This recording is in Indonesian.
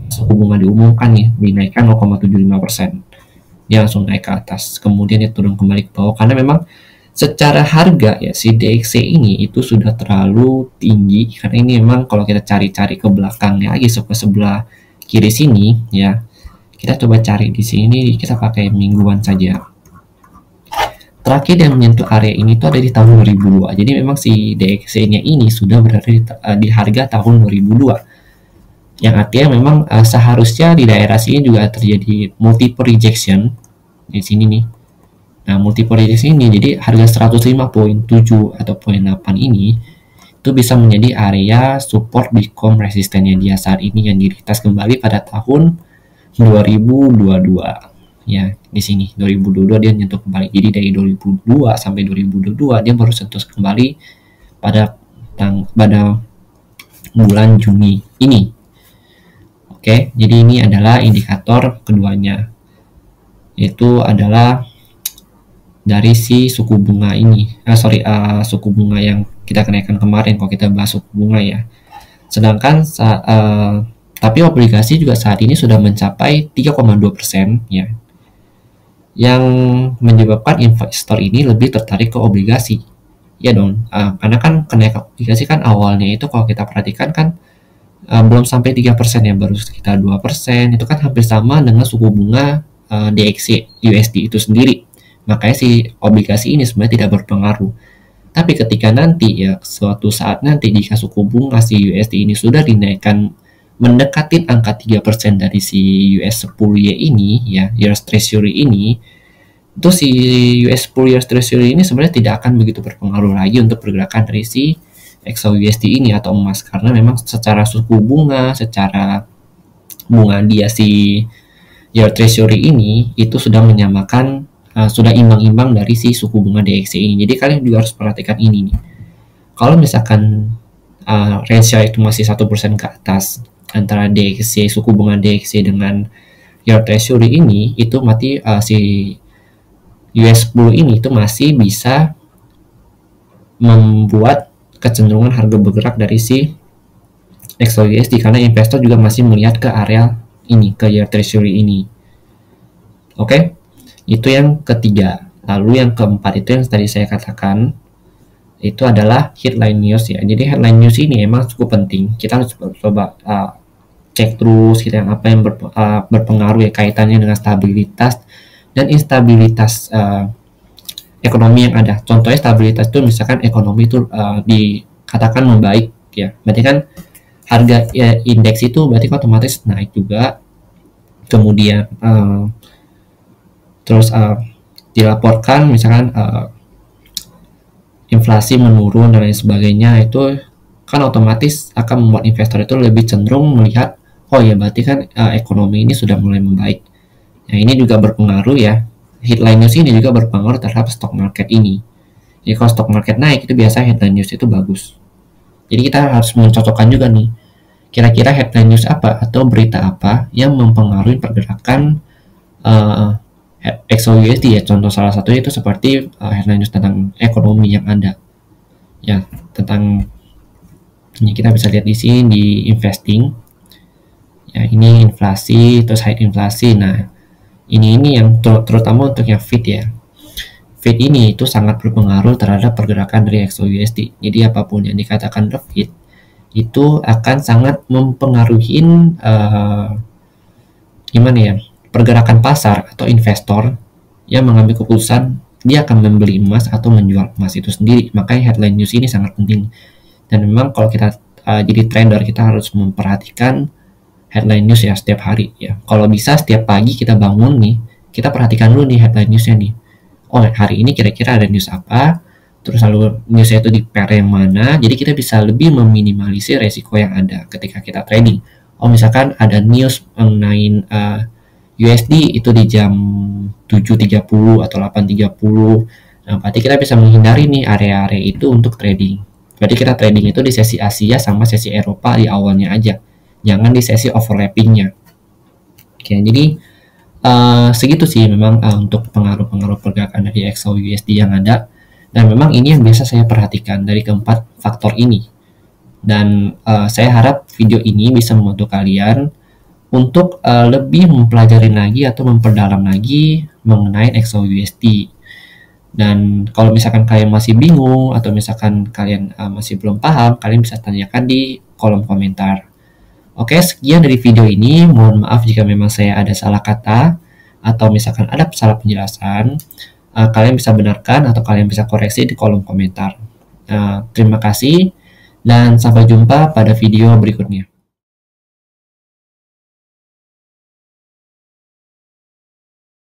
suku bunga diumumkan nih dinaikkan 0,75%, dia langsung naik ke atas, kemudian dia turun kembali ke bawah karena memang secara harga ya si DXY ini itu sudah terlalu tinggi, karena ini memang kalau kita cari-cari ke belakangnya lagi ke sebelah kiri sini ya, kita coba cari di sini, kita pakai mingguan saja. Terakhir yang menyentuh area ini tuh ada di tahun 2002. Jadi memang si DXY-nya ini sudah berada di harga tahun 2002. Yang artinya memang seharusnya di daerah sini juga terjadi multiple rejection di sini nih. Nah, multiple rejection ini jadi harga 105.7 atau 0.8 ini itu bisa menjadi area support become resistennya dia saat ini yang diretas kembali pada tahun 2022. Ya, di sini 2022 dia nyentuh kembali. Jadi dari 2002 sampai 2022 dia baru sentuh kembali pada bulan Juni ini. Oke, jadi ini adalah indikator keduanya. Itu adalah dari si suku bunga ini. Suku bunga yang kita kenaikan kemarin kalau kita bahas suku bunga ya. Sedangkan tapi obligasi juga saat ini sudah mencapai 3,2% ya. Yang menyebabkan investor ini lebih tertarik ke obligasi. Ya dong, karena kan kenaikan obligasi kan awalnya itu kalau kita perhatikan kan belum sampai 3% ya, baru sekitar 2%. Itu kan hampir sama dengan suku bunga DXY USD itu sendiri. Makanya si obligasi ini sebenarnya tidak berpengaruh. Tapi ketika nanti ya suatu saat nanti jika suku bunga si USD ini sudah dinaikkan mendekati angka 3% dari si US 10Y ini ya, US Treasury ini, itu si US 10 US Treasury ini sebenarnya tidak akan begitu berpengaruh lagi untuk pergerakan dari si XAUUSD ini atau emas, karena memang secara suku bunga, secara bunga dia si US Treasury ini itu sudah menyamakan, sudah imbang-imbang dari si suku bunga DXY ini. Jadi kalian juga harus perhatikan ini nih. Kalau misalkan ratio itu masih 1% ke atas antara DXY, suku bunga DXY dengan Your Treasury ini, itu mati si US 10 ini itu masih bisa membuat kecenderungan harga bergerak dari si XAUUSD, karena investor juga masih melihat ke area ini, ke Your Treasury ini. Oke, itu yang ketiga. Lalu yang keempat itu yang tadi saya katakan, itu adalah headline news ya. Jadi headline news ini emang cukup penting. Kita harus coba cek terus kita yang apa yang berpengaruh ya, kaitannya dengan stabilitas dan instabilitas ekonomi yang ada. Contohnya stabilitas itu misalkan ekonomi itu dikatakan membaik ya, berarti kan harga ya, indeks itu berarti otomatis naik juga. Kemudian terus dilaporkan misalkan inflasi menurun dan lain sebagainya, itu kan otomatis akan membuat investor itu lebih cenderung melihat, oh ya berarti kan ekonomi ini sudah mulai membaik. Nah ini juga berpengaruh ya, headline news ini juga berpengaruh terhadap stock market ini. Jadi kalau stock market naik itu biasa headline news itu bagus. Jadi kita harus mencocokkan juga nih, kira-kira headline news apa atau berita apa yang mempengaruhi pergerakan XAUUSD ya. Contoh salah satunya itu seperti headline news tentang ekonomi yang ada ya, tentang ini kita bisa lihat di sini di investing ya, ini inflasi terus high inflasi. Nah ini yang terutama untuk yang FED ya, FED ini itu sangat berpengaruh terhadap pergerakan dari XAUUSD. Jadi apapun yang dikatakan FED itu akan sangat mempengaruhi gimana ya, pergerakan pasar atau investor yang mengambil keputusan dia akan membeli emas atau menjual emas itu sendiri. Makanya headline news ini sangat penting. Dan memang kalau kita jadi trader, kita harus memperhatikan headline news ya setiap hari ya. Kalau bisa setiap pagi kita bangun nih, kita perhatikan dulu nih headline newsnya nih. Oh hari ini kira-kira ada news apa, terus lalu newsnya itu di pair yang mana. Jadi kita bisa lebih meminimalisir resiko yang ada ketika kita trading. Oh misalkan ada news mengenai USD itu di jam 7.30 atau 8.30. Nah, berarti kita bisa menghindari nih area-area itu untuk trading. Berarti kita trading itu di sesi Asia sama sesi Eropa di awalnya aja. Jangan di sesi overlappingnya. Oke, jadi segitu sih memang untuk pengaruh-pengaruh pergerakan dari XAUUSD yang ada. Dan memang ini yang biasa saya perhatikan dari keempat faktor ini. Dan saya harap video ini bisa membantu kalian untuk lebih mempelajari lagi atau memperdalam lagi mengenai XOUSD. Dan kalau misalkan kalian masih bingung atau misalkan kalian masih belum paham, kalian bisa tanyakan di kolom komentar. Oke, sekian dari video ini. Mohon maaf jika memang saya ada salah kata atau misalkan ada salah penjelasan. Kalian bisa benarkan atau kalian bisa koreksi di kolom komentar. Terima kasih dan sampai jumpa pada video berikutnya.